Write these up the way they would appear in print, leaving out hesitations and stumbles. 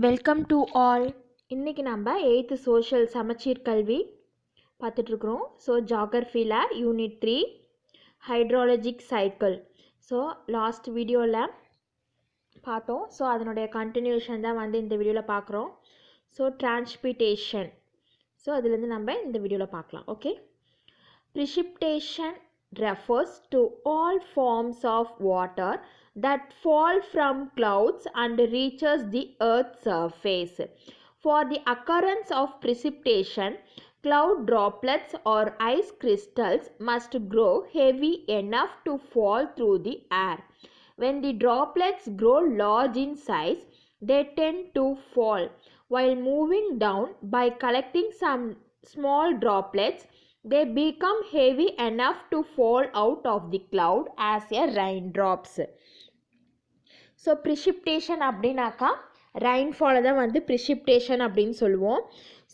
Welcome to all. இன்றைக்கி நம்ம 8th social சமச்சீர் கல்வி பார்த்துட்ருக்குறோம். ஸோ ஜாகிரஃபியில் unit 3 hydrologic cycle. So last வீடியோவில் பார்த்தோம். ஸோ அதனுடைய கண்டினியூஷன் தான் வந்து இந்த வீடியோவில் பார்க்குறோம். ஸோ டிரான்ஸ்பிட்டேஷன். ஸோ அதுலேருந்து நம்ம இந்த வீடியோவில் பார்க்கலாம். Okay. Precipitation refers to all forms of water that fall from clouds and reaches the earth's surface. For the occurrence of precipitation, cloud droplets or ice crystals must grow heavy enough to fall through the air. When the droplets grow large in size, they tend to fall. While moving down by collecting some small droplets, they become heavy enough to fall out of the cloud as a raindrops. So precipitation அப்படின்னாக்கா ரெயின்ஃபாலை தான் வந்து precipitation அப்படின்னு சொல்லுவோம்.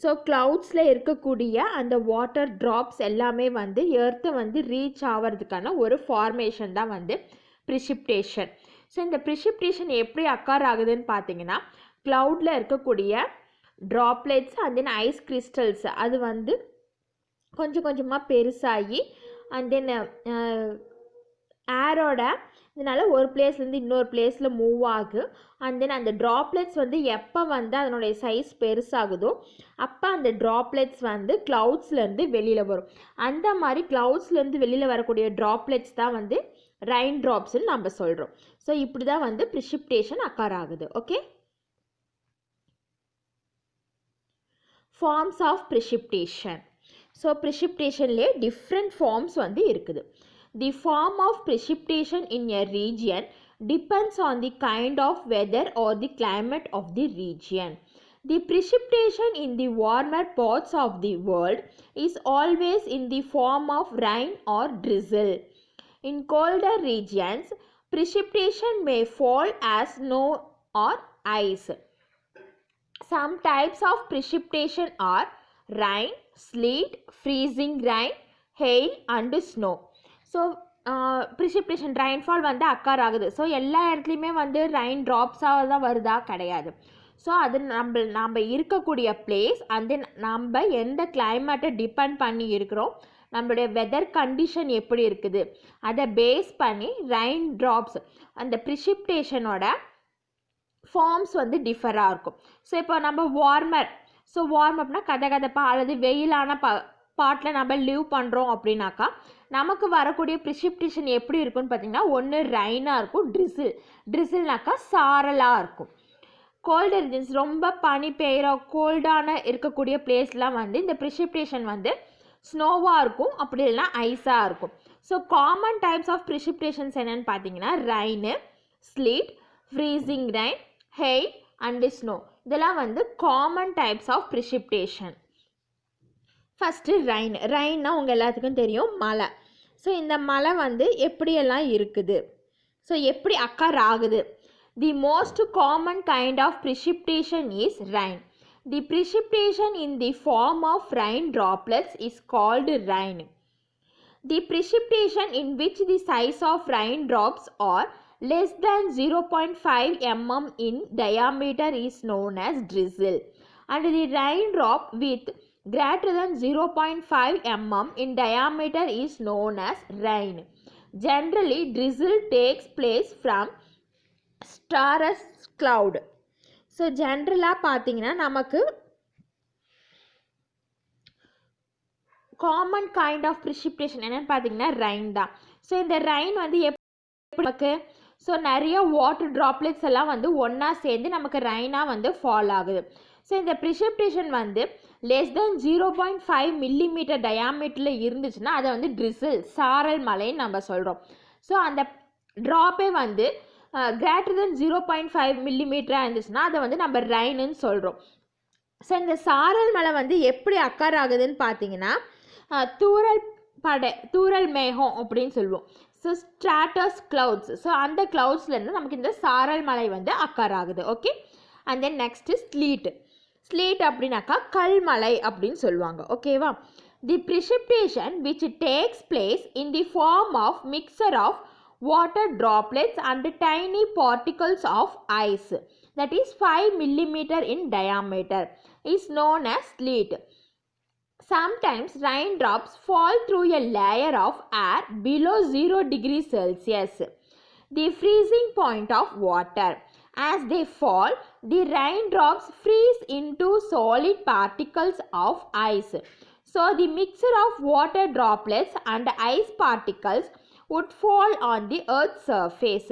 So க்ளவுட்ஸில் இருக்கக்கூடிய அந்த water drops எல்லாமே வந்து எர்த்தை வந்து ரீச் ஆகிறதுக்கான ஒரு ஃபார்மேஷன் தான் வந்து precipitation. ஸோ இந்த precipitation எப்படி அக்கார் ஆகுதுன்னு பார்த்தீங்கன்னா, க்ளவுடில் இருக்கக்கூடிய droplets and then ice crystals அது வந்து கொஞ்சம் கொஞ்சமாக பெருசாகி அண்ட் தென் ஏரோட இதனால் ஒரு பிளேஸ்லேருந்து இன்னொரு பிளேஸில் மூவ் ஆகும். அண்ட் தென் அந்த ட்ராப்லெட்ஸ் வந்து எப்போ வந்து அதனுடைய சைஸ் பெருசாகுதோ அப்போ அந்த ட்ராப்லெட்ஸ் வந்து க்ளவுட்ஸ்லேருந்து வெளியில் வரும். அந்த மாதிரி க்ளவுட்ஸ்லேருந்து வெளியில் வரக்கூடிய ட்ராப்லெட்ஸ் தான் வந்து ரெயின் ட்ராப்ஸ்ன்னு நம்ம சொல்கிறோம். ஸோ இப்படி தான் வந்து precipitation அக்கார் ஆகுது. Okay. Forms of precipitation. So ப்ரிசிப்டேஷன்லேயே டிஃப்ரெண்ட் ஃபார்ம்ஸ் வந்து இருக்குது. The form of precipitation in a region depends on the kind of weather or the climate of the region. The precipitation in the warmer parts of the world is always in the form of rain or drizzle. In colder regions, precipitation may fall as snow or ice. Some types of precipitation are rain, sleet, freezing rain, hail and snow. So precipitation rainfall வந்து occur ஆகுது. So எல்லா இடத்துலையுமே வந்து rain ட்ராப்ஸாக தான் வருதா கிடையாது. So அது நம்ம இருக்கக்கூடிய பிளேஸ் அண்ட் தென் நம்ம எந்த கிளைமேட்டை டிபெண்ட் பண்ணி இருக்கிறோம், நம்மளுடைய வெதர் கண்டிஷன் எப்படி இருக்குது அதை பேஸ் பண்ணி ரெயின் ட்ராப்ஸ் அந்த precipitation-ஓட ஃபார்ம்ஸ் வந்து டிஃபராக இருக்கும். ஸோ இப்போ நம்ம வார்மர், ஸோ வார்ம் அப்னா கதகதப்பாக அல்லது வெயிலான பாட்டில் நம்ம லிவ் பண்ணுறோம் அப்படின்னாக்கா நமக்கு வரக்கூடிய precipitation எப்படி இருக்குன்னு பார்த்தீங்கன்னா, ஒன்று ரெயினாக இருக்கும், ட்ரிசில்னாக்கா சாரலாக இருக்கும். கோல்டு ரீஜன்ஸ் ரொம்ப பனி பெய்கிற கோல்டான இருக்கக்கூடிய பிளேஸ்லாம் வந்து இந்த precipitation வந்து ஸ்னோவாக இருக்கும், அப்படி இல்லைனா ஐஸாக இருக்கும். So common types of precipitations என்னென்னு பார்த்தீங்கன்னா rain, sleet, freezing rain, hail and snow. இதெல்லாம் வந்து common types of precipitation. First ரெயின்னா உங்கள் எல்லாத்துக்கும் தெரியும் மழை. ஸோ இந்த மழை வந்து எப்படியெல்லாம் இருக்குது, ஸோ எப்படி அக்கார் ஆகுது. The most common kind of precipitation is rain. The precipitation in the form of rain droplets is called rain. The precipitation in which the size of rain drops are less than 0.5 mm in diameter is known as drizzle, and the raindrop with greater than 0.5 mm in diameter is known as rain. Generally, drizzle takes place from stratus cloud. So ஜென்ரலாக பார்த்தீங்கன்னா நமக்கு common kind of precipitation என்னென்னு பார்த்தீங்கன்னா rain தான். So இந்த rain வந்து எப்படி நமக்கு ஸோ நிறைய வாட்டர் ட்ராப்லெட்ஸ் எல்லாம் வந்து ஒன்றா சேர்ந்து நமக்கு ரெயினாக வந்து ஃபால் ஆகுது. ஸோ இந்த precipitation வந்து லெஸ் தென் 0.5 மில்லிமீட்டர் டயாமீட்டரில் இருந்துச்சுன்னா அதை வந்து ட்ரிசில் சாரல் மலைன்னு நம்ம சொல்கிறோம். ஸோ அந்த ட்ராப்பே வந்து கிரேட்டர் தென் 0.5 மில்லிமீட்டராக இருந்துச்சுன்னா அதை வந்து நம்ம ரெயின்னு சொல்கிறோம். ஸோ இந்த சாரல் மலை வந்து எப்படி அக்கார் ஆகுதுன்னு பார்த்தீங்கன்னா, தூறல் மேகம் அப்படின்னு சொல்லுவோம். ஸோ ஸ்ட்ராட்டஸ் கிளவுட்ஸ், ஸோ அந்த கிளவுட்ஸ்லேருந்து நமக்கு இந்த சாரல் மலை வந்து அக்கார் ஆகுது. Okay. And then next slit அப்படின்னாக்கா கல்மலை அப்படின்னு சொல்லுவாங்க. ஓகேவா. தி precipitation which takes place in the form of mixture of water droplets and tiny particles of ice that is 5 millimeter in diameter is known as sleet. Sometimes raindrops fall through a layer of air below 0 degrees Celsius, the freezing point of water. As they fall, the raindrops freeze into solid particles of ice. So the mixture of water droplets and ice particles would fall on the earth's surface.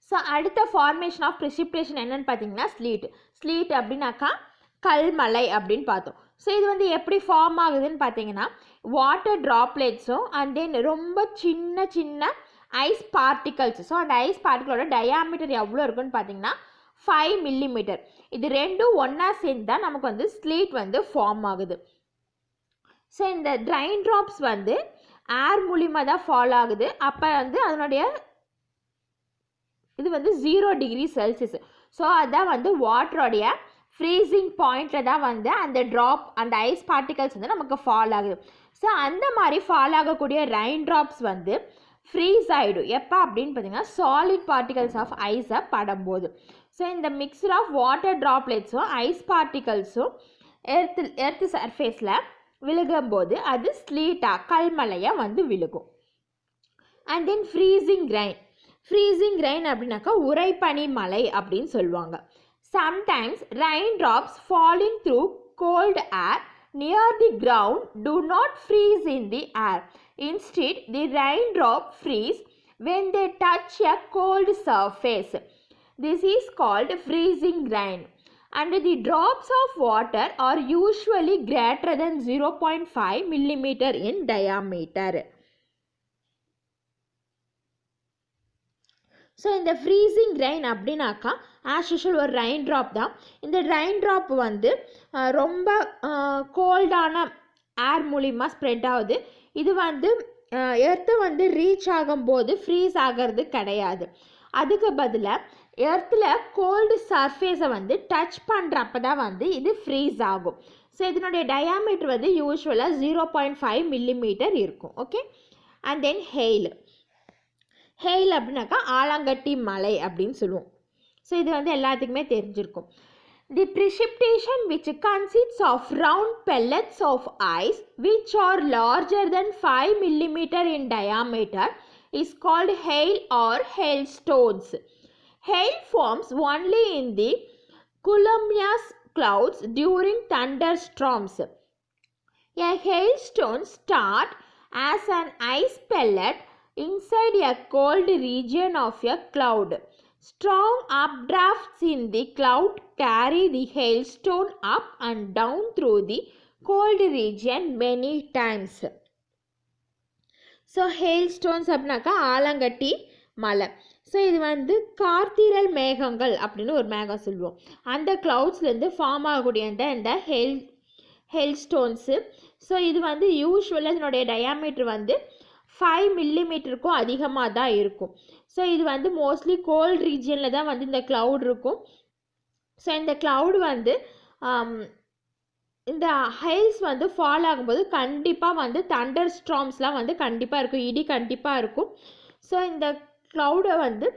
So அடுத்த formation of precipitation என்னன்னு பார்த்தீங்கன்னா slit அப்படின்னாக்கா கல்மலை அப்படின்னு பார்த்தோம். So இது வந்து எப்படி form ஆகுதுன்னு பார்த்தீங்கன்னா வாட்டர் ட்ராப்லெட்ஸும் அண்ட் தென் ரொம்ப சின்ன சின்ன ஐஸ் பார்ட்டிகல்ஸ். ஸோ அந்த ஐஸ் பார்ட்டிகளோட டயாமீட்டர் எவ்வளோ இருக்குன்னு பார்த்தீங்கன்னா 5 millimeter. இது ரெண்டும் ஒன்றா சேர்ந்து தான் நமக்கு வந்து ஸ்லீட் வந்து ஃபார்ம் ஆகுது. ஸோ இந்த ட்ரைன் ட்ராப்ஸ் வந்து ஏர் மூலிமா தான் ஃபால் ஆகுது. அப்போ வந்து அதனுடைய இது வந்து 0 degree Celsius. ஸோ அதான் வந்து வாட்டரோடைய ஃப்ரீசிங் பாயிண்டில் தான் வந்து அந்த ட்ராப் அந்த ஐஸ் பார்ட்டிகல்ஸ் வந்து நமக்கு ஃபால் ஆகுது. ஸோ அந்த மாதிரி ஃபால் ஆகக்கூடிய ரெயின் ட்ராப்ஸ் வந்து ஃப்ரீஸ் ஆகிடும். எப்போ அப்படின்னு பார்த்தீங்கன்னா சாலிட் பார்ட்டிகல்ஸ் ஆஃப் ஐஸை படும்போது. ஸோ இந்த மிக்சர் ஆஃப் வாட்டர் ட்ராப்லெட்ஸும் ஐஸ் பார்ட்டிகல்ஸும் எர்த்து சர்ஃபேஸில் விழுகும்போது அது ஸ்லீட்டாக கல்மலையாக வந்து விழுகும். அண்ட் தென் ஃப்ரீசிங் ரெயின் அப்படின்னாக்கா உறைபனி மலை அப்படின்னு சொல்லுவாங்க. Sometimes rain drops falling through gold air near the ground do not freeze in the air. Instead, the raindrop freeze when they touch a cold surface. This is called freezing rain. And the drops of water are usually greater than 0.5 millimeter in diameter. So இந்த freezing rain அப்படின்னாக்கா as usual ஒரு rain drop தான். இந்த rain drop வந்து ரொம்ப கோல்டான ஏர் மூலிமா spread ஆகுது. இது வந்து எர்த்து வந்து ரீச் ஆகும்போது ஃப்ரீஸ் ஆகிறது கிடையாது. அதுக்கு பதிலாக எர்த்தில் கோல்டு சர்ஃபேஸை வந்து டச் பண்ணுறப்ப தான் வந்து இது ஃப்ரீஸ் ஆகும். ஸோ இதனுடைய டயாமீட்டர் வந்து யூஸ்வலாக 0.5 millimeter இருக்கும். ஓகே. அண்ட் தென் ஹெயில் அப்படின்னாக்கா ஆலங்கட்டி மலை அப்படின்னு சொல்லுவோம். ஸோ இது வந்து எல்லாத்துக்குமே தெரிஞ்சிருக்கும். தி precipitation which consists of round pellets of ice which are larger than 5 millimeter in diameter is called hail or hailstones. Hail forms only in the cumulus clouds during thunderstorms. A hailstone starts as an ice pellet inside a cold region of a cloud. Strong updrafts in the cloud carry the hailstone up and down through the cold region many times. So hailstones அப்படின்னாக்கா ஆலங்கட்டி மலை. So இது வந்து கார்த்திரல் மேகங்கள் அப்படின்னு ஒரு மேகம் சொல்லுவோம். அந்த க்ளவுட்ஸ்லேருந்து ஃபார்ம் ஆகக்கூடிய இந்த ஹெல்ஸ்டோன்ஸு. ஸோ இது வந்து யூஸ்வலாக இதனுடைய டயாமீட்டர் வந்து 5 millimeterக்கும் அதிகமாக தான் இருக்கும். ஸோ இது வந்து மோஸ்ட்லி கோல்ட் ரீஜியனில் தான் வந்து இந்த க்ளவுட் இருக்கும். ஸோ இந்த க்ளவுட் வந்து இந்த ஹெயில்ஸ் வந்து ஃபால் ஆகும்போது கண்டிப்பாக வந்து தண்டர் ஸ்ட்ராம்ஸ்லாம் வந்து கண்டிப்பாக இருக்கும், இடி கண்டிப்பாக இருக்கும். ஸோ இந்த க்ளவுடை வந்து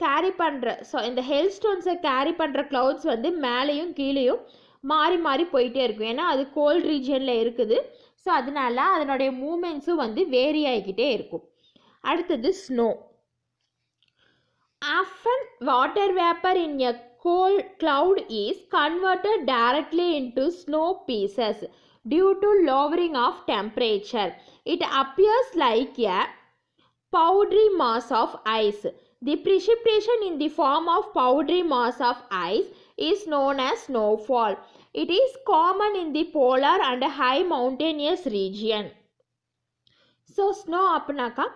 கேரி பண்ணுற இந்த ஹெல்ஸ்டோன்ஸை கேரி பண்ணுற க்ளவுட்ஸ் வந்து மேலேயும் கீழேயும் மாறி மாறி போயிட்டே இருக்கும். ஏன்னா அது கோல்ட் ரீஜியனில் இருக்குது. ஸோ அதனால அதனுடைய மூமெண்ட்ஸும் வந்து வேரி ஆகிக்கிட்டே இருக்கும். அடுத்தது snow. Often water vapor in a cold cloud is converted directly into snow pieces due to lowering of temperature. It appears like a powdery mass of ice. The precipitation in the form of powdery mass of ice is known as snowfall. It is common in the polar and high mountainous region. So snow அப்படின்னாக்கா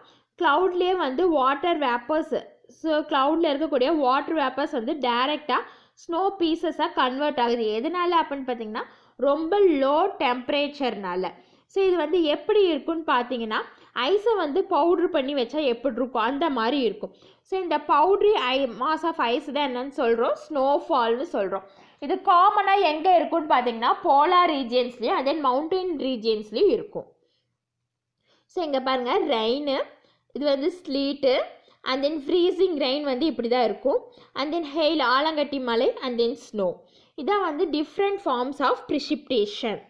க்ளவுட்லேயே வந்து water vapours, so க்ளவுடில் இருக்கக்கூடிய water vapours வந்து டைரெக்டாக snow பீசஸாக convert ஆகுது. எதனால அப்படின்னு பார்த்தீங்கன்னா ரொம்ப லோ டெம்பரேச்சர்னால. ஸோ இது வந்து எப்படி இருக்குன்னு பார்த்தீங்கன்னா ஐஸை வந்து பவுட்ரு பண்ணி வச்சா எப்படி இருக்கும் அந்த மாதிரி இருக்கும். ஸோ இந்த பவுட்ரி மாஸ் ஆஃப் ஐஸ் தான் என்னன்னு சொல்கிறோம், ஸ்னோஃபால்னு சொல்கிறோம். இது காமனாக எங்கே இருக்குன்னு பார்த்தீங்கன்னா போலார் ரீஜியன்ஸ்லேயும் அதே மவுண்டன் ரீஜியன்ஸ்லேயும் இருக்கும். ஸோ இங்கே பாருங்கள் ரெயின், இது வந்து ஸ்லீட்டு, அண்ட் தென் ஃப்ரீசிங் ரெயின் வந்து இப்படி தான் இருக்கும், அண்ட் தென் ஹெயில் ஆலங்கட்டி மலை, அண்ட் தென் ஸ்னோ. இதான் வந்து டிஃப்ரெண்ட் ஃபார்ம்ஸ் ஆஃப் ப்ரிசிப்டேஷன்.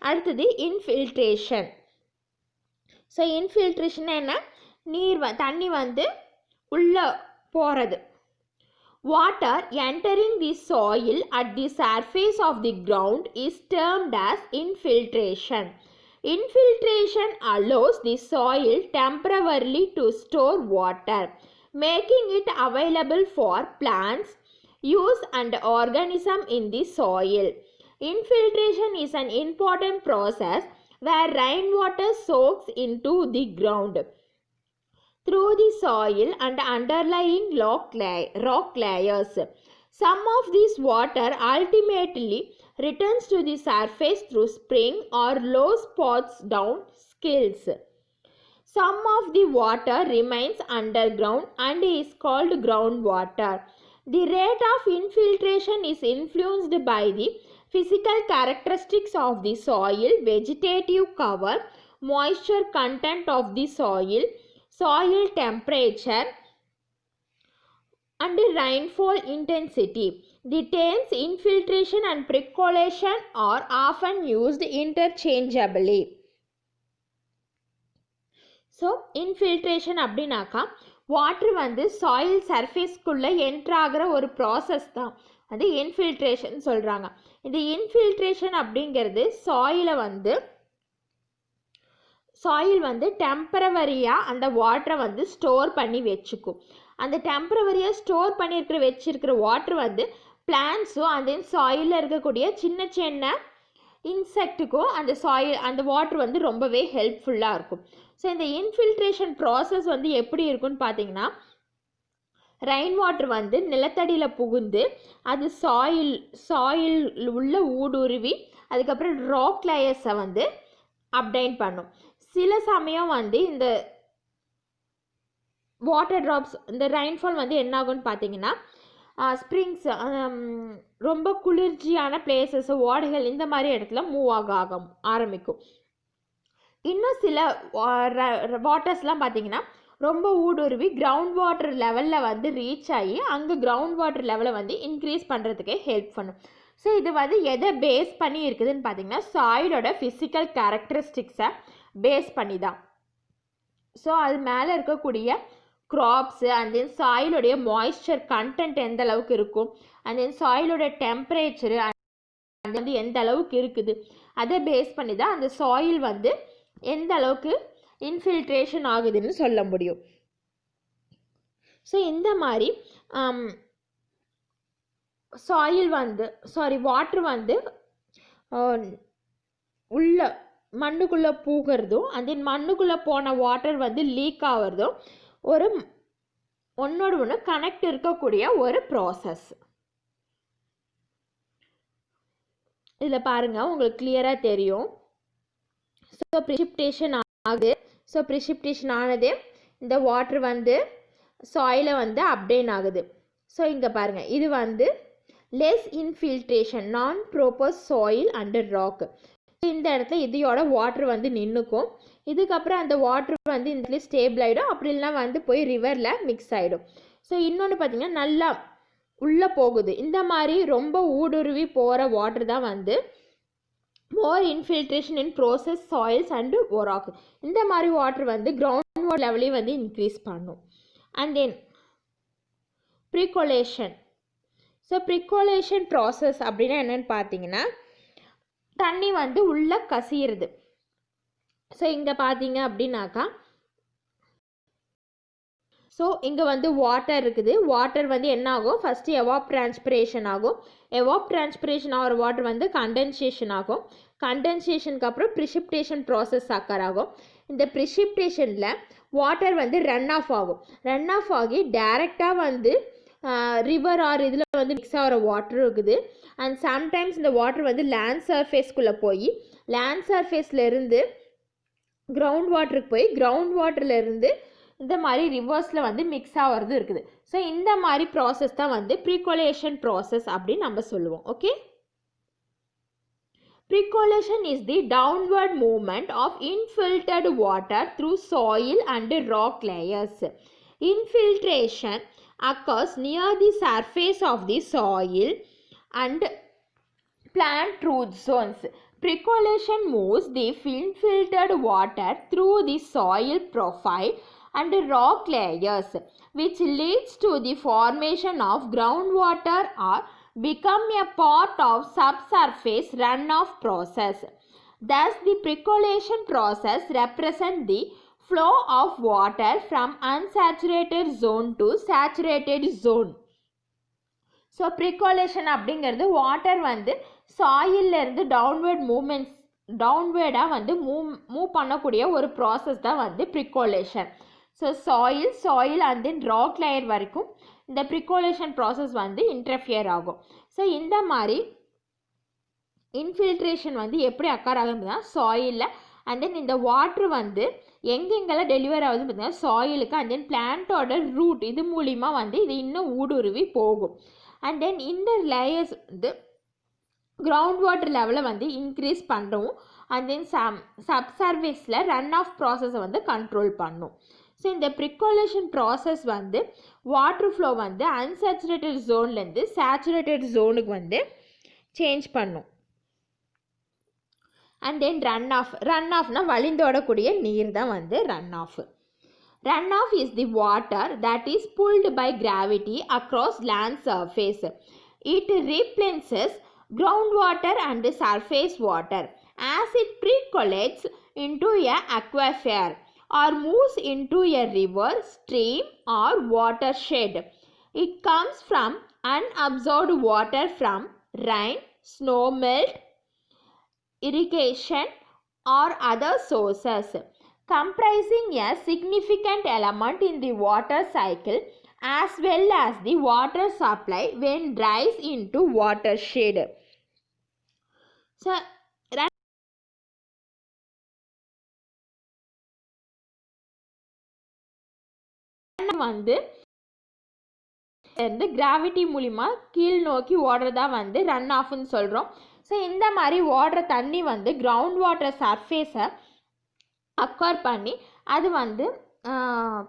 அடுத்தது இன்ஃபில்ட்ரேஷன். ஸோ இன்ஃபில்ட்ரேஷன் என்ன, தண்ணி வந்து உள்ளே போகிறது. Water entering the soil at the surface of the ground is termed as infiltration. Infiltration allows the soil temporarily to store water, making it available for plants use and organisms in the soil. Infiltration is an important process where rainwater soaks into the ground through the soil and underlying rock layers. Some of this water ultimately returns to the surface through spring or low spots down skills. Some of the water remains underground and is called groundwater. The rate of infiltration is influenced by the physical characteristics of the soil, vegetative cover, moisture content of the soil, soil temperature, and rainfall intensity. The terms infiltration and percolation are often used interchangeably. So infiltration அப்படின்னாக்கா water வந்து soil சர்ஃபேஸ்க்குள்ளே என்ட்ராகிற ஒரு process தான் அது infiltration சொல்கிறாங்க. இந்த infiltration அப்படிங்கிறது soil வந்து டெம்பரவரியாக அந்த வாட்டரை வந்து ஸ்டோர் பண்ணி வச்சுக்கும். அந்த டெம்பரவரியாக ஸ்டோர் பண்ணியிருக்கிற வச்சுருக்கிற வாட்டர் வந்து பிளான்ட்ஸும் அந்த சாயிலில் இருக்கக்கூடிய சின்ன சின்ன இன்செக்ட்டுக்கும் அந்த வாட்டர் வந்து ரொம்பவே ஹெல்ப்ஃபுல்லாக இருக்கும். ஸோ இந்த இன்ஃபில்ட்ரேஷன் ப்ராசஸ் வந்து எப்படி இருக்குன்னு பார்த்தீங்கன்னா, ரெயின் வாட்டர் வந்து நிலத்தடியில் புகுந்து அது சாயில் உள்ள ஊடுருவி அதுக்கப்புறம் ராக் லேயர்ஸை வந்து அப்டைன் பண்ணும். சில சமயம் வந்து இந்த வாட்டர் ட்ராப்ஸ், இந்த ரெயின்ஃபால் வந்து என்ன ஆகும்னு பார்த்தீங்கன்னா, ஸ்ப்ரிங்ஸ், ரொம்ப குளிர்ச்சியான பிளேசஸ், ஓடைகள், இந்த மாதிரி இடத்துல மூவ் ஆக ஆரம்பிக்கும். இன்னும் சில வாட்டர்ஸ்லாம் பார்த்தீங்கன்னா ரொம்ப ஊடுருவி கிரவுண்ட் வாட்டர் லெவலில் வந்து ரீச் ஆகி அங்கே கிரவுண்ட் வாட்டர் லெவலை வந்து இன்க்ரீஸ் பண்ணுறதுக்கே ஹெல்ப் பண்ணும். ஸோ இது வந்து எதை பேஸ் பண்ணி இருக்குதுன்னு பார்த்தீங்கன்னா, சாயிலோட ஃபிசிக்கல் கேரக்டரிஸ்டிக்ஸை பேஸ் பண்ணி தான். ஸோ அது மேலே இருக்கக்கூடிய க்ராப்ஸு, அண்ட் தென் சாயிலுடைய மாய்ஸ்சர் கண்டென்ட் எந்த அளவுக்கு இருக்கும், அண்ட் தென் சாயிலோட டெம்பரேச்சரு அது வந்து எந்த அளவுக்கு இருக்குது, அதை பேஸ் பண்ணி தான் அந்த சாயில் வந்து எந்த அளவுக்கு இன்ஃபில்ட்ரேஷன் ஆகுதுன்னு சொல்ல முடியும். ஸோ இந்த மாதிரி வாட்டர் வந்து உள்ள மண்ணுக்குள்ளே பூகிறதும் அண்ட் தென் மண்ணுக்குள்ளே போன வாட்டர் வந்து லீக் ஆகிறதும் ஒன்னோடு ஒன்று கனெக்ட் இருக்கக்கூடிய ஒரு ப்ராசஸ். இதில் பாருங்கள், உங்களுக்கு கிளியராக தெரியும். ஸோ ப்ரிசிப்டேஷன் ஆகுது. ஸோ ப்ரிசிப்டேஷன் ஆனது இந்த வாட்டர் வந்து சாயிலை வந்து அப்டேன் ஆகுது. ஸோ இங்கே பாருங்கள், இது வந்து லெஸ் இன்ஃபில்ட்ரேஷன், நான் ப்ரோப்போஸ் சாயில் அண்டர் ராக். இந்த இடத்துல இதையோட வாட்டர் வந்து நின்றுக்கும். இதுக்கப்புறம் அந்த வாட்டர் வந்து இந்த இடத்துல ஸ்டேபிள் ஆகிடும், அப்படி இல்லைனா வந்து போய் ரிவரில் மிக்ஸ் ஆகிடும். ஸோ இன்னொன்று பார்த்திங்கன்னா, நல்லா உள்ளே போகுது. இந்த மாதிரி ரொம்ப ஊடுருவி போகிற வாட்டர் தான் வந்து more infiltration in process soils and rock. இந்த மாதிரி வாட்டர் வந்து கிரவுண்ட் வாட்டர் லெவலையும் வந்து இன்க்ரீஸ் பண்ணும். And then percolation. ஸோ ப்ரிகோலேஷன் ப்ராசஸ் அப்படின்னா என்னென்னு பார்த்தீங்கன்னா, தண்ணி வந்து உள்ளே கசியிறது. ஸோ இங்கே பார்த்தீங்க அப்படின்னாக்கா, ஸோ இங்கே வந்து வாட்டர் இருக்குது. வாட்டர் வந்து என்ன ஆகும், ஃபஸ்ட்டு எவாப் டிரான்ஸ்பிரேஷன் ஆகும். எவாப் டிரான்ஸ்பிரேஷன் ஆகிற வாட்டர் வந்து கண்டென்சேஷன் ஆகும். கண்டென்சேஷனுக்கு அப்புறம் ப்ரிசிப்டேஷன் ப்ராசஸ் அக்கர் ஆகும். இந்த ப்ரிசிப்டேஷனில் வாட்டர் வந்து ரன் ஆஃப் ஆகும். ரன் ஆஃப் ஆகி டைரெக்டாக வந்து ரிவர் ஆர் இதில் வந்து மிக்ஸ் ஆகிற வாட்டர் இருக்குது. அண்ட் சம்டைம்ஸ் இந்த வாட்டர் வந்து லேண்ட் சர்ஃபேஸ்க்குள்ளே போய் லேண்ட் சர்ஃபேஸ்லேருந்து கிரவுண்ட் வாட்டருக்கு போய் கிரவுண்ட் வாட்டர்லேருந்து இந்த மாதிரி ரிவர்ஸில் வந்து மிக்ஸ் ஆகிறது இருக்குது. ஸோ இந்த மாதிரி ப்ராசஸ் தான் வந்து ப்ரீகோலேஷன் ப்ராசஸ் அப்படின்னு நம்ம சொல்லுவோம். Okay, Percolation is the downward movement of infiltrated water through soil and rock layers. Infiltration occurs near the surface of the soil and plant root zones. Percolation moves the infiltrated water through the soil profile and rock layers, which leads to the formation of groundwater or become a part of subsurface runoff process. Thus, the percolation process represents the flow of water from unsaturated zone to saturated zone. So percolation அப்படிங்கிறது water வந்து சாயிலிருந்து டவுன்வேர்டாக வந்து move பண்ணக்கூடிய ஒரு process தான் வந்து percolation. So soil and then rock layer வரைக்கும் இந்த percolation process வந்து இன்டர்ஃபியர் ஆகும். ஸோ இந்த மாதிரி இன்ஃபில்ட்ரேஷன் வந்து எப்படி அக்கர் ஆகுதுன்னா சாயிலில் அண்ட் தென் இந்த வாட்ரு வந்து எங்கெங்கெல்லாம் டெலிவர் ஆகுதுன்னு பார்த்தீங்கன்னா சாயிலுக்கு அண்ட் தென் பிளான்ட்டோட ரூட் இது மூலிமா வந்து இது இன்னும் ஊடுருவி போகும். அண்ட் தென் இந்த லேயர்ஸ் வந்து கிரவுண்ட் வாட்டர் லெவலை வந்து இன்க்ரீஸ் பண்ணுறோம் அண்ட் தென் சப்சர்வேஸில் ரன் ஆஃப் ப்ராசஸை வந்து கண்ட்ரோல் பண்ணும். ஸோ இந்த ப்ரிகாலேஷன் ப்ராசஸ் வந்து வாட்டர் ஃப்ளோ வந்து அன்சாச்சுரேட்டட் ஜோன்லேருந்து சேச்சுரேட்டட் ஜோனுக்கு வந்து சேஞ்ச் பண்ணும். அண்ட் தென் ரன் ஆஃப்னா வழிந்தோடக்கூடிய நீர் தான் வந்து runoff. Runoff is the water that is pulled by gravity across land surface. It replenishes groundwater and surface water as it percolates into a aquifer or moves into a river, stream or watershed. It comes from unabsorbed water from rain, snow melt, irrigation or other sources, comprising a significant element in the water cycle as well as the water supply when dries into watershed. So, வந்து gravity மூலிமா கீழ் நோக்கி ஓடுறதா வந்து run ஆஃப்னு சொல்கிறோம். So இந்த மாதிரி ஓடுற தண்ணி வந்து கிரவுண்ட் வாட்டர் சர்ஃபேஸை அக்வயர் பண்ணி அது வந்து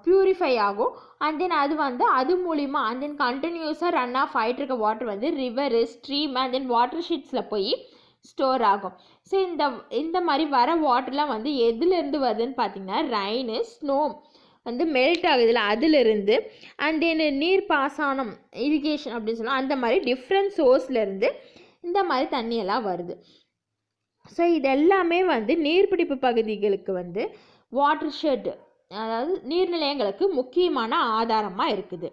ப்யூரிஃபை ஆகும். அண்ட் தென் அது வந்து அது மூலிமா அண்ட் தென் கண்டினியூஸாக ரன் ஆஃப் ஆகிட்டு இருக்க வாட்டர் வந்து river, stream and then water ஷீட்ஸில் போய் ஸ்டோர் ஆகும். ஸோ இந்த மாதிரி வர வாட்டர்லாம் வந்து எதுலேருந்து வருதுன்னு பார்த்திங்கன்னா ரெயின், ஸ்னோ வந்து மெல்ட் ஆகுதுல அதிலிருந்து அண்ட் தென் நீர் பாசனம், இரிகேஷன் அப்படின்னு சொல்லலாம், அந்த மாதிரி டிஃப்ரெண்ட் சோர்ஸ்லேருந்து இந்த மாதிரி தண்ணியெல்லாம் வருது. ஸோ இது எல்லாமே வந்து நீர்பிடிப்பு பகுதிகளுக்கு வந்து வாட்டர் ஷெட் அதாவது நீர்நிலையங்களுக்கு முக்கியமான ஆதாரமாக இருக்குது.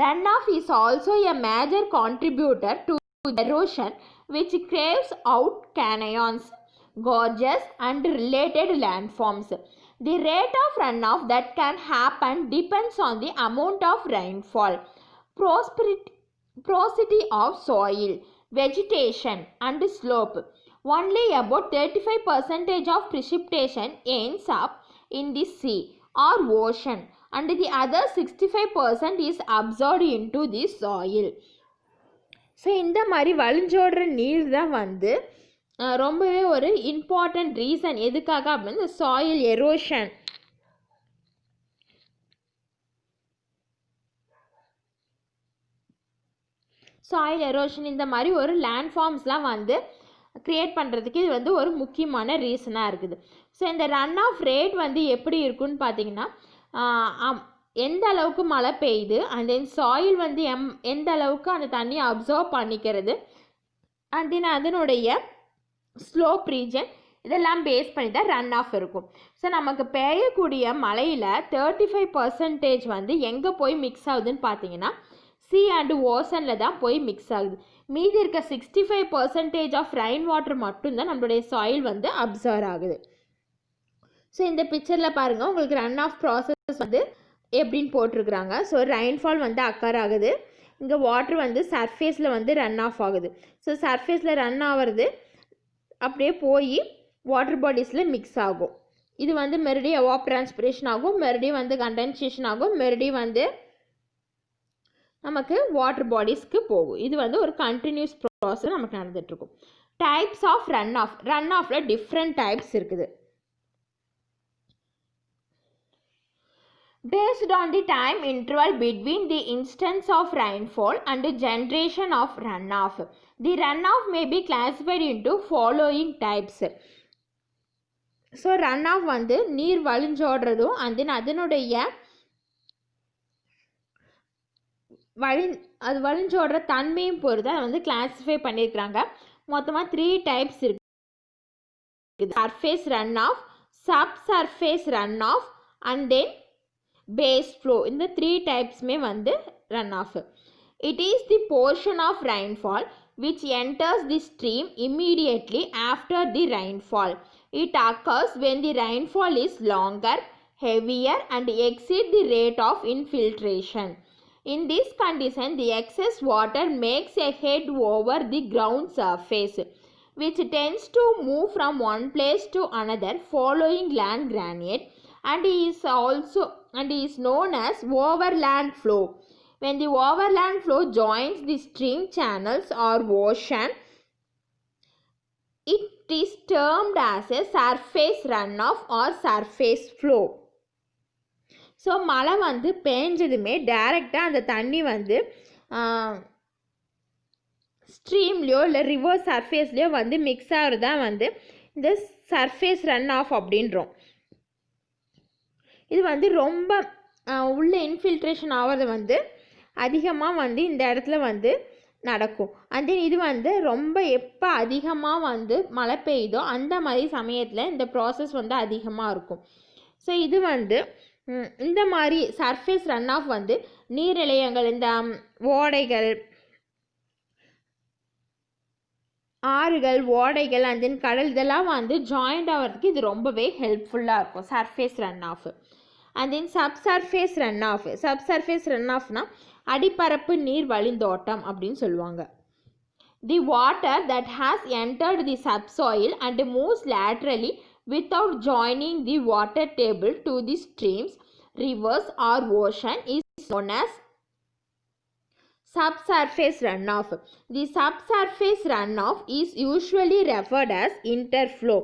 Runoff is also a major contributor to erosion which craves out canyons, gorges and related landforms. The rate of runoff that can happen depends on the amount of rainfall, porosity of soil, vegetation and slope. Only about 35% of precipitation ends up in the sea or ocean and the other 65% is absorbed into the soil. So இந்த மாதிரி வழிஞ்சோடுற நீர் தான் வந்து ரொம்பவே ஒரு important reason எதுக்காக அப்படின்னா இந்த சாயில் எரோஷன். இந்த மாதிரி ஒரு லேண்ட்ஃபார்ம்ஸ்லாம் வந்து க்ரியேட் பண்ணுறதுக்கு இது வந்து ஒரு முக்கியமான ரீசனாக இருக்குது. ஸோ இந்த ரன் ஆஃப் ரேட் வந்து எப்படி இருக்குன்னு பார்த்தீங்கன்னா எந்த அளவுக்கு மழை பெய்யுது அண்ட் தென் சாயில் வந்து எந்த அளவுக்கு அந்த தண்ணியை அப்சர்வ் பண்ணிக்கிறது அண்ட் தென் அதனுடைய ஸ்லோப் ரீஜன் இதெல்லாம் பேஸ் பண்ணி தான் ரன் ஆஃப் இருக்கும். ஸோ நமக்கு பெய்யக்கூடிய மழையில் 35% வந்து எங்கே போய் மிக்ஸ் ஆகுதுன்னு பார்த்தீங்கன்னா சி அண்டு ஓசனில் தான் போய் மிக்ஸ் ஆகுது. மீதி இருக்க 65% ஆஃப் ரெயின் வாட்டர் மட்டும்தான் நம்மளுடைய சாயில் வந்து அப்சர்வ் ஆகுது. ஸோ இந்த பிக்சரில் பாருங்கள் உங்களுக்கு ரன் ஆஃப் ப்ராசஸ் வந்து எப்படின்னு போட்டிருக்கிறாங்க. ஸோ ரெயின்ஃபால் வந்து அக்கர் ஆகுது, இங்கே வாட்டர் வந்து சர்ஃபேஸில் வந்து ரன் ஆஃப் ஆகுது. ஸோ சர்ஃபேஸில் ரன் ஆகிறது அப்படியே போய் வாட்டர் பாடிஸில் மிக்ஸ் ஆகும். இது வந்து மறுபடியும் எவாப்ரான்ஸ்பிரேஷன் ஆகும், மறுபடியும் வந்து கண்டென்சேஷன் ஆகும், மறுபடியும் வந்து நமக்கு வாட்டர் பாடிஸ்க்கு போகும். இது வந்து ஒரு கண்டினியூஸ் ப்ராசஸ் நமக்கு நடந்துகிட்ருக்கும். Types of runoff. ரன் ஆஃப்ல டிஃப்ரெண்ட் டைப்ஸ் இருக்குது. Based on the time interval between the instance of rainfall and the generation of runoff, the runoff may be classified into following types. So runoff வந்து நீர் வழிஞ்சோடுறதும் அதனுடைய அது வழிஞ்சோடுற தன்மையும் பொறுத்து அதை வந்து கிளாஸிஃபை பண்ணியிருக்கிறாங்க. மொத்தமாக 3 டைப்ஸ் இருக்குது. Surface runoff, subsurface runoff and then base flow. இந்த 3 டைப்ஸுமே வந்து runoff. It is the portion of rainfall which enters the stream immediately after the rainfall. It occurs when the rainfall is longer, heavier and exceeds the rate of infiltration. In this condition, the excess water makes a head over the ground surface, which tends to move from one place to another following land gradient and is known as overland flow. When the overland flow joins the stream channels or ocean, it is termed as a surface runoff or surface flow. So மழை வந்து பேஞ்சதுமே டைரெக்டாக அந்த தண்ணி வந்து ஸ்ட்ரீம்லேயோ இல்லை river சர்ஃபேஸ்லேயோ வந்து mix ஆகிறது தான் வந்து இந்த சர்ஃபேஸ் ரன் ஆஃப் அப்படின்றோம். இது வந்து ரொம்ப உள்ள இன்ஃபில்ட்ரேஷன் ஆகிறது வந்து அதிகமாக வந்து இந்த இடத்துல வந்து நடக்கும். அண்ட் தென் இது வந்து ரொம்ப எப்போ அதிகமாக வந்து மழை பெய்யுதோ அந்த மாதிரி சமயத்தில் இந்த ப்ராசஸ் வந்து அதிகமாக இருக்கும். ஸோ இது வந்து இந்த மாதிரி சர்ஃபேஸ் ரன் ஆஃப் வந்து நீர்நிலையங்கள், இந்த ஓடைகள், ஆறுகள், ஓடைகள் அண்ட் தென் கடல் இதெல்லாம் வந்து ஜாயிண்ட் ஆகிறதுக்கு இது ரொம்பவே ஹெல்ப்ஃபுல்லாக இருக்கும் surface runoff. And then subsurface runoff. Subsurface ரன் ஆஃப்னா அடிப்பரப்பு நீர் வழிந்தோட்டம் அப்படின்னு சொல்லுவாங்க. The water that has entered the subsoil and moves laterally without joining the water table to the streams, rivers or ocean is known as subsurface runoff. The subsurface runoff is usually referred as interflow.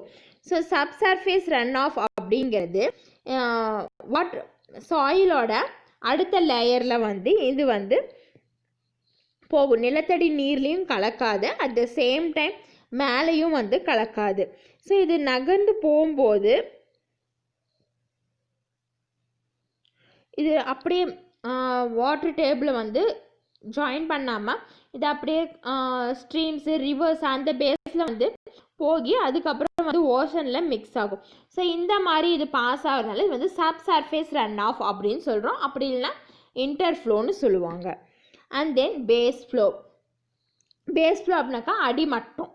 So subsurface runoff அப்படிங்கிறது சாயிலோட அடுத்த லேயரில் வந்து இது வந்து போகும். நிலத்தடி நீர்லேயும் கலக்காது, at the same time மேலேயும் வந்து கலக்காது. ஸோ இது நகர்ந்து போகும்போது இது அப்படியே வாட்டர் டேபிளை வந்து ஜாயின் பண்ணாமல் இது அப்படியே ஸ்ட்ரீம்ஸு, ரிவர்ஸ் அந்த பேஸில் வந்து போகி அதுக்கப்புறம் வந்து ஓஷனில் மிக்ஸ் ஆகும். ஸோ இந்த மாதிரி இது பாஸ் ஆகிறதுனால இது வந்து சப் சர்ஃபேஸ் ரன் ஆஃப் அப்படின்னு சொல்கிறோம். அப்படி இல்லைன்னா இன்டர்ஃப்ளோன்னு சொல்லுவாங்க. And then base flow. Base flow அப்படின்னாக்கா அடிமட்டம்.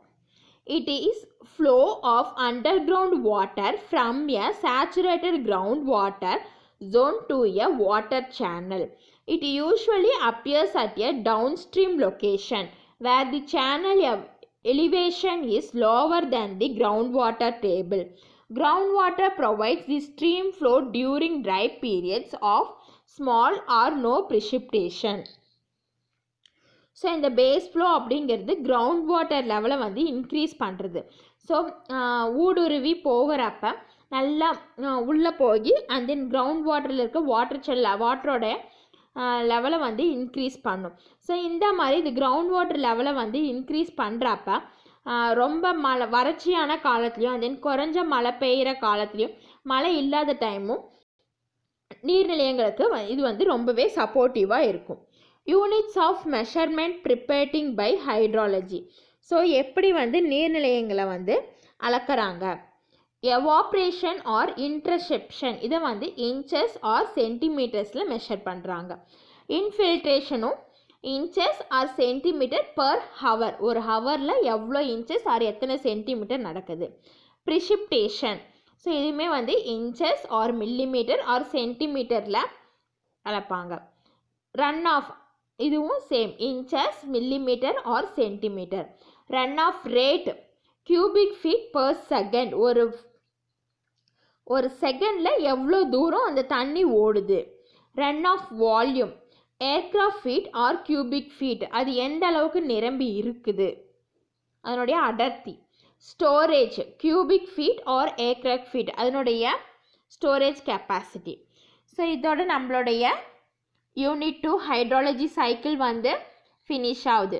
It is flow of underground water from a saturated groundwater zone to a water channel. It usually appears at a downstream location where the channel elevation is lower than the groundwater table. Groundwater provides the stream flow during dry periods of small or no precipitation. So இந்த base flow அப்படிங்கிறது ground water லெவலை வந்து increase பண்ணுறது. So ஊடுருவி போகிறப்ப நல்லா உள்ளே போய் அண்ட் தென் கிரவுண்ட் வாட்டரில் இருக்க வாட்டரோட லெவலை வந்து இன்க்ரீஸ் பண்ணும். ஸோ இந்த மாதிரி இது கிரவுண்ட் வாட்டர் லெவலை வந்து இன்க்ரீஸ் பண்ணுறப்ப ரொம்ப வறட்சியான காலத்துலேயும் அண்ட் தென் குறைஞ்ச மழை பெய்கிற காலத்துலேயும் மழை இல்லாத டைமும் நீர்நிலையங்களுக்கு இது வந்து ரொம்பவே சப்போர்ட்டிவாக இருக்கும். Units of measurement pertaining by hydrology. So எப்படி வந்து நீர்நிலையங்களை வந்து அளக்கிறாங்க. எவாப்ரேஷன் ஆர் இன்டர்செப்ஷன் இதை வந்து இன்ச்சஸ் ஆர் சென்டிமீட்டர்ஸில் மெஷர் பண்ணுறாங்க. இன்ஃபில்ட்ரேஷனும் inches or centimetre per hour, ஒரு ஹவரில் எவ்வளோ இன்ச்சஸ் ஆர் எத்தனை சென்டிமீட்டர் நடக்குது. ப்ரிசிப்டேஷன், ஸோ இதுவுமே வந்து இன்ச்சஸ் ஆர் மில்லிமீட்டர் ஆர் சென்டிமீட்டரில் அளப்பாங்க. ரன் ஆஃப் இதுவும் same, inches, millimetre or centimetre. Runoff rate cubic feet per second, ஒரு செகண்டில் எவ்வளோ தூரம் அந்த தண்ணி ஓடுது. Runoff volume aircraft feet or cubic feet, அது எந்த அளவுக்கு நிரம்பி இருக்குது அதனுடைய அடர்த்தி. Storage cubic feet or ஏக்ரக் feet அதனுடைய ஸ்டோரேஜ் கெப்பாசிட்டி. ஸோ இதோட நம்மளுடைய யூனிட் 2 ஹைட்ராலஜி சைக்கிள் வந்து ஃபினிஷ் ஆகுது.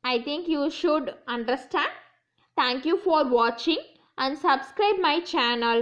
I think you should understand. Thank you for watching and subscribe my channel.